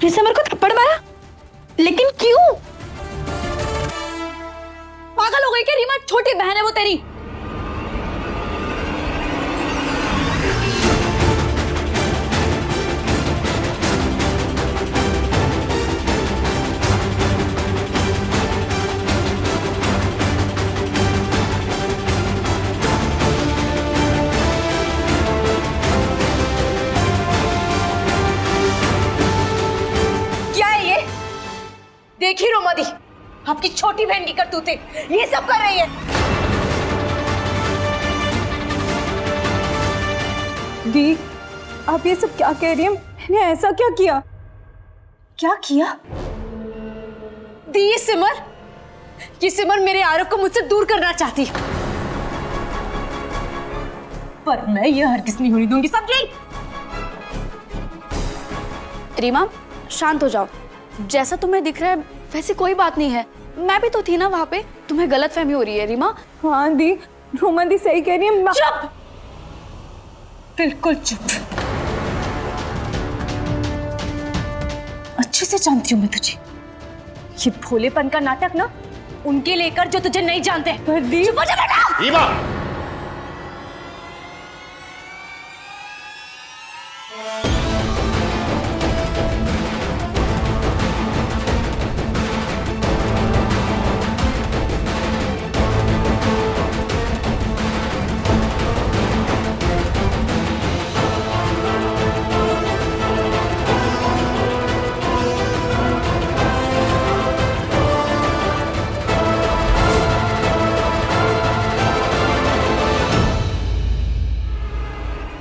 आपने समर को थप्पड़ मारा, लेकिन क्यों? पागल हो गई क्या रीमा? छोटी बहन है वो तेरी। देखी रोमा दी, आपकी छोटी बहन की करतूतें ये सब कर रही है। दी, आप ये सब क्या कह रही हैं? मैंने ऐसा क्या किया? क्या किया? दी, ये सिमर मेरे आरव को मुझसे दूर करना चाहती है, पर मैं ये हरगिज़ नहीं होने दूंगी। समझी? रीमा, शांत हो जाओ। जैसा तुम्हें दिख रहा है वैसे कोई बात नहीं है। मैं भी तो थी ना वहां पे। तुम्हें गलतफहमी हो रही है रीमा। हाँ दी, रोमा दी सही कह रही है। चुप, बिल्कुल चुप। अच्छे से जानती हूँ मैं तुझे। ये भोलेपन का नाटक ना उनके लेकर जो तुझे नहीं जानते। पर दी, चुप हो जा बेटा। रीमा,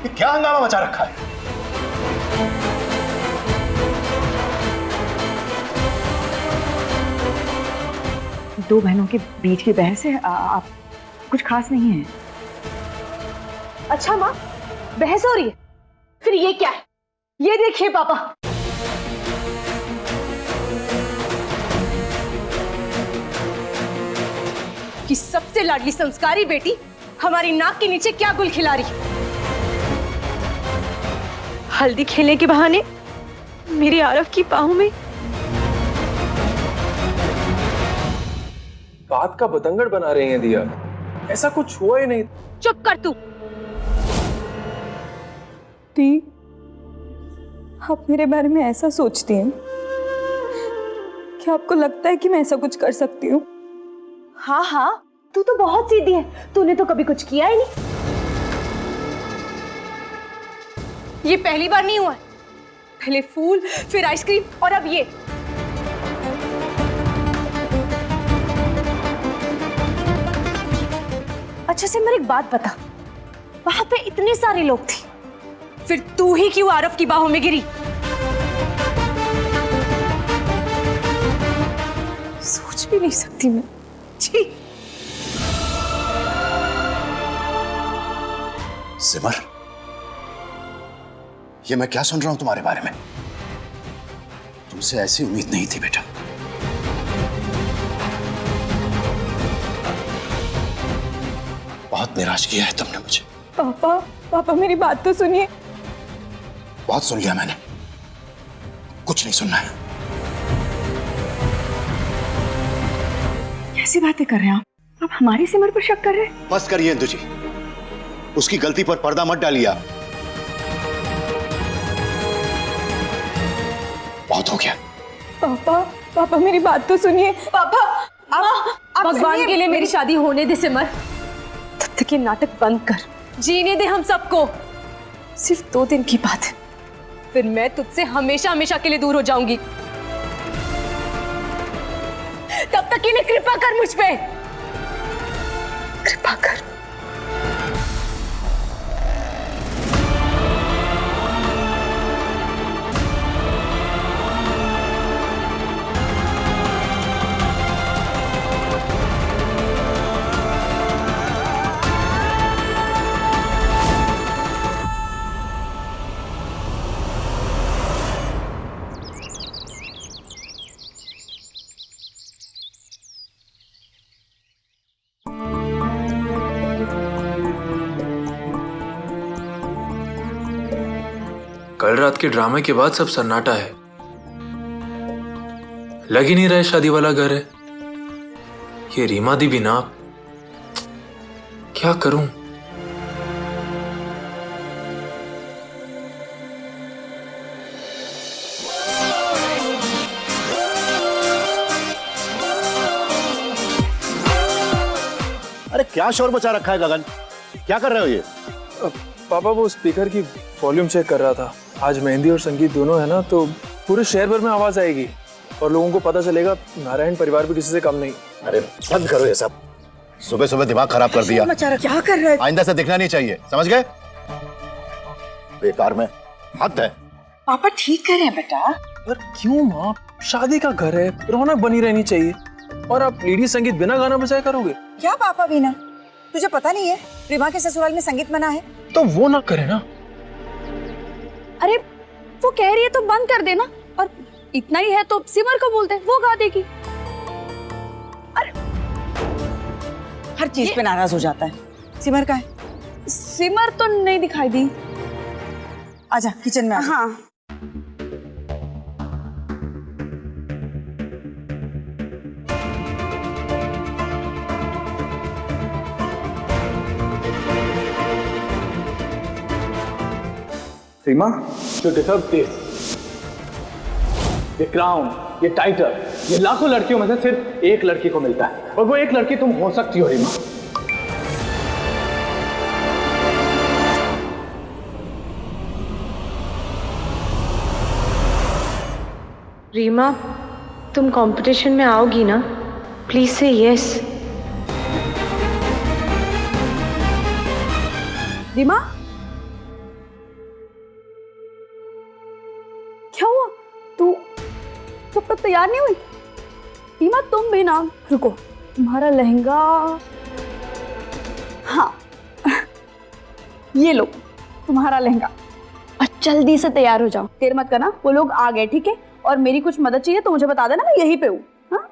क्या हंगामा मचा रखा है? दो बहनों के बीच की बहस है। आप कुछ खास नहीं है। अच्छा माँ, बहस हो रही है? फिर ये क्या है? ये देखिए पापा, कि सबसे लाडली संस्कारी बेटी हमारी नाक के नीचे क्या गुल खिला रही। हल्दी खेलने के बहाने मेरी आरव की बाहों में। बात का बतंगड़ बना रही हैं दिया, ऐसा कुछ हुआ ही नहीं। चुप कर तू। दी, आप मेरे बारे में ऐसा सोचती हैं? क्या आपको लगता है कि मैं ऐसा कुछ कर सकती हूँ? हाँ हाँ, तू तो बहुत सीधी है। तूने तो कभी कुछ किया ही नहीं। ये पहली बार नहीं हुआ है। पहले फूल, फिर आइसक्रीम और अब ये। अच्छा सिमर, एक बात बता, वहां पे इतने सारे लोग थे, फिर तू ही क्यों आरव की बाहों में गिरी? सोच भी नहीं सकती मैं। छी। सिमर, ये मैं क्या सुन रहा हूं तुम्हारे बारे में? तुमसे ऐसी उम्मीद नहीं थी बेटा। बहुत निराश किया है तुमने मुझे। पापा, पापा मेरी बात तो सुनिए। बहुत सुन लिया मैंने, कुछ नहीं सुनना है। कैसी बातें कर रहे हैं आप हमारी सिमर पर शक कर रहे हैं? बस करिए इंदु जी, उसकी गलती पर पर्दा मत डालिए आप। बहुत हो गया। पापा, पापा मेरी बात तो सुनिए। पापा, आप भगवान के लिए मेरी शादी होने दे सिमर। तब तक ये नाटक बंद कर, जीने दे हम सबको। सिर्फ 2 दिन की बात है, फिर मैं तुझसे हमेशा हमेशा के लिए दूर हो जाऊंगी। तब तक इन्हें कृपा कर मुझ पे, कृपा कर। कल रात के ड्रामे के बाद सब सन्नाटा है। लग ही नहीं रहा है शादी वाला घर है। ये रीमा दी भी ना, क्या करूं? अरे क्या शोर मचा रखा है गगन, क्या कर रहे हो ये? पापा वो स्पीकर की वॉल्यूम चेक कर रहा था। आज मेहंदी और संगीत दोनों है ना, तो पूरे शहर भर में आवाज आएगी और लोगों को पता चलेगा नारायण परिवार भी किसी से कम नहीं। अरे बंद करो ये सब, सुबह सुबह दिमाग खराब कर दिया। क्या कर रहे आइंदा से दिखना नहीं चाहिए, समझ गए? बेकार में हद है। पापा ठीक कर रहे हैं बेटा। पर क्यों माँ, शादी का घर है, रौनक बनी रहनी चाहिए और आप लेडी संगीत बिना गाना बजाए करोगे? क्या पापा बीना, तुझे पता नहीं है रीमा के ससुराल में संगीत मना है? तो वो ना करे ना। अरे वो कह रही है तो बंद कर देना, और इतना ही है तो सिमर को बोलते, वो गा देगी। हर चीज पे नाराज हो जाता है। सिमर का है? सिमर तो नहीं दिखाई दी। आजा किचन में आजा। हाँ रीमा, जो डिजर्व दिस, ये क्राउन, ये टाइटल, ये लाखों लड़कियों में से सिर्फ एक लड़की को मिलता है, और वो एक लड़की तुम हो सकती हो रीमा। रीमा, तुम कंपटीशन में आओगी ना? प्लीज से यस। रीमा, क्या हुआ? तू जब तक तैयार नहीं हुई? रीमा तुम भी ना, रुको, तुम्हारा लहंगा, हाँ ये लो तुम्हारा लहंगा, और जल्दी से तैयार हो जाओ। देर मत करना, वो लोग आ गए, ठीक है? और मेरी कुछ मदद चाहिए तो मुझे बता देना, मैं यहीं पे हूँ। हाँ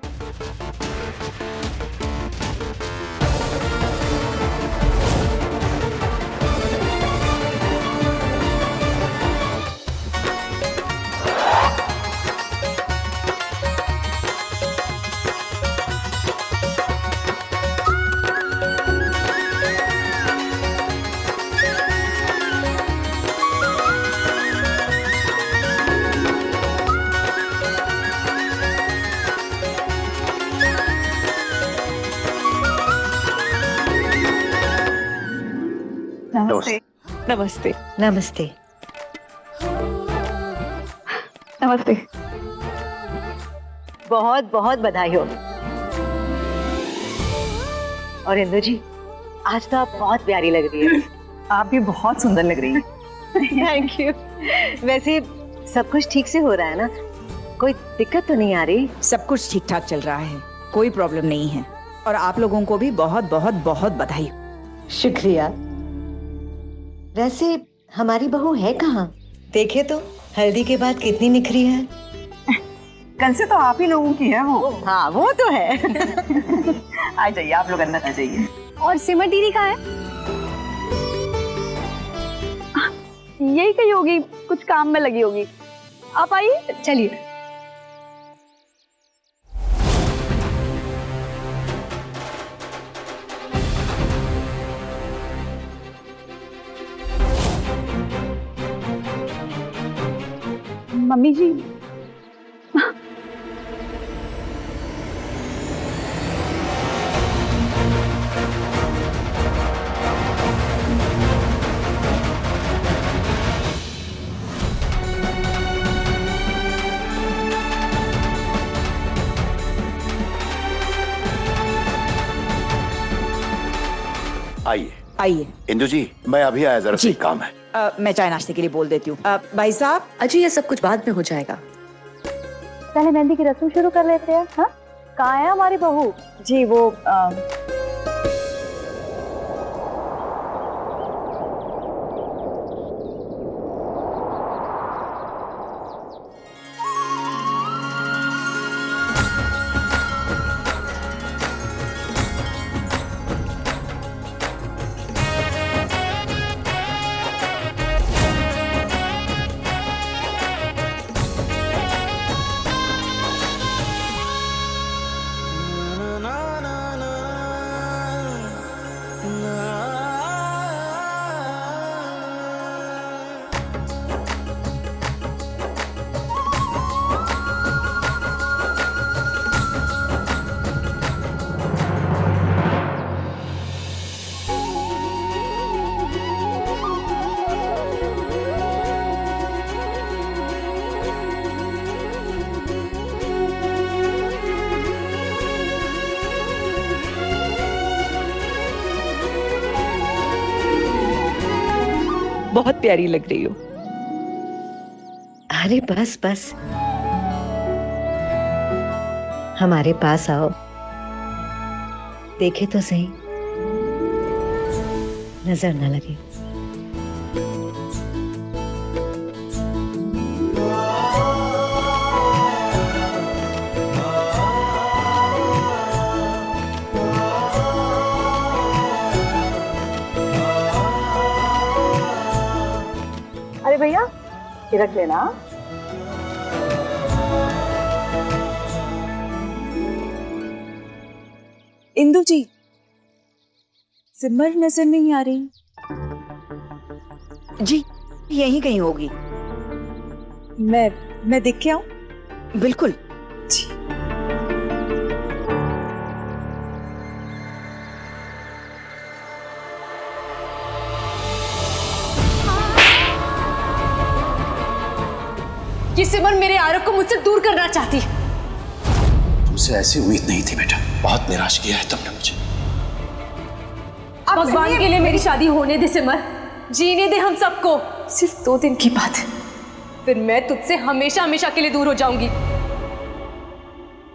नमस्ते। नमस्ते। नमस्ते। नमस्ते। बहुत बहुत बधाई हो। और इंदु जी, आज तो आप बहुत प्यारी लग रही है। आप भी बहुत सुंदर लग रही हैं। Thank you. वैसे सब कुछ ठीक से हो रहा है ना? कोई दिक्कत तो नहीं आ रही? सब कुछ ठीक ठाक चल रहा है, कोई प्रॉब्लम नहीं है। और आप लोगों को भी बहुत बहुत बहुत बधाई। शुक्रिया। वैसे हमारी बहू है कहाँ? देखे तो हल्दी के बाद कितनी निखरी है। कल से तो आप ही लोगों की है वो। हाँ वो तो है। आ जाइए, आप लोग अंदर आ जाइए। और सिमर दीदी कहाँ है? यही कहीं होगी, कुछ काम में लगी होगी। आप आइए। चलिए। मम्मी जी, आइए आइए। इंदु जी, मैं अभी आया, जरा सी काम है। मैं चाय नाश्ते के लिए बोल देती हूँ। भाई साहब। अजी ये सब कुछ बाद में हो जाएगा। पहले मेहंदी की रस्म शुरू कर लेते हैं। हाँ, कहाँ है हमारी बहू? जी वो बहुत प्यारी लग रही हो। अरे बस बस, हमारे पास आओ, देखे तो सही, नजर न लगे। अरे भैया ये रख लेना। इंदु जी, सिमर नजर नहीं आ रही। जी यहीं कहीं होगी। मैं देख के आऊं? बिल्कुल। ये सिमर मेरे आरोप को मुझसे दूर करना चाहती है। तुमसे ऐसी उम्मीद नहीं थी बेटा, बहुत निराश किया है तुमने मुझे। भगवान के लिए मेरी शादी होने दे सिमर, जीने दे हम सबको। सिर्फ 2 दिन की बात है, फिर मैं तुझसे हमेशा हमेशा के लिए दूर हो जाऊंगी।